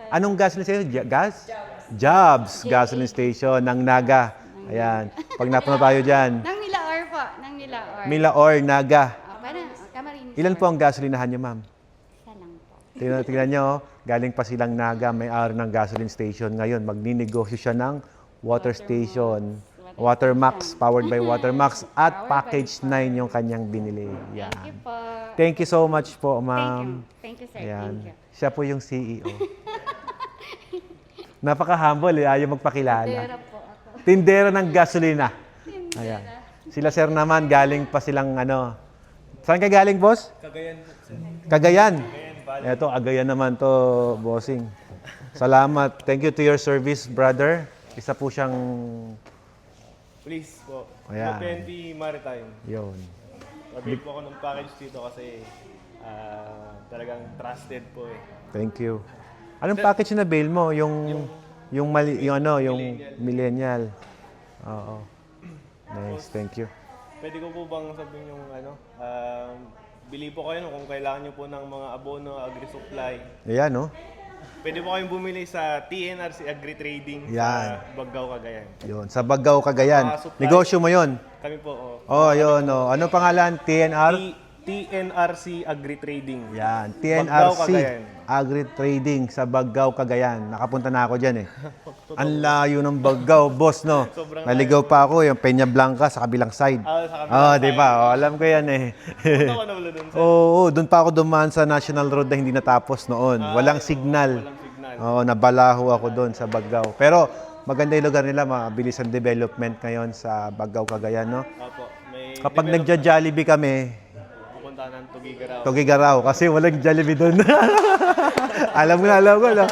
Anong gasoline station? Gas? Jobs gasoline station ng Naga. Ayan. Pag napunta tayo dyan. Nang Milaor po. Nang Milaor. Milaor, Naga. Parang Camarines. Ilan po ang gasolinahan niyo, ma'am? Isa lang po. Tingnan nyo, galing pa silang Naga, may-ari ng gasoline station. Ngayon, magninegosyo siya ng water station. Watermax, powered by Watermax. At package 9 yung kanyang binili. Yan. Thank you po. Thank you so much po, ma'am. Thank you, sir. Ayan. Thank you. Siya po yung CEO. Napaka-humble, ayaw magpakilala. Tera po ako. Tindera ng gasolina. Ayan. Sila sir naman, galing pa silang ano. Saan ka galing, boss? Cagayan. Cagayan. Ito, Agayan naman to, bossing. Salamat. Thank you to your service, brother. Isa po siyang... Please po. Ayan. PNP Maritime. Yun. Pabili po ako ng package dito kasi talagang trusted po eh. Thank you. Anong package na bail mo? Yung millennial. Oo. Nice, thank you. Pwede ko po bang sabihin yung bili po kayo kung kailangan nyo po ng mga abono, agri-supply. Ayan, no? Pwede po kayong bumili sa TNRC Agri-Trading Yan. sa Baggao, Cagayan. Yun, sa Baggao, Cagayan. Supply. Negosyo mo yun. Kami po, Oh, yun, oh. Ano pangalan? TNR? TNRC Agri-Trading. Yan, Baggao, TNRC Cagayan. Agri-Trading sa Baggao, Cagayan. Nakapunta na ako dyan eh. Ang layo ng Baggao, boss, no? Sobrang Naligaw pa ako, yung Peña Blanca sa kabilang side. Sa kabilang di ba? Oh, alam ko yan eh. Punta ko na wala dun sa Oo, doon pa ako dumaan sa National Road na hindi natapos noon. Walang signal. walang signal. Oo, nabalaho ako doon sa Baggao. Pero maganda yung lugar nila, mabilis ang development ngayon sa Baggao, Cagayan, no? Opo, may Kapag nagja-Jollibee kami, pupunta ng Tugigaraw. Tugigaraw kasi walang Jollibee doon. Alam ko na, no?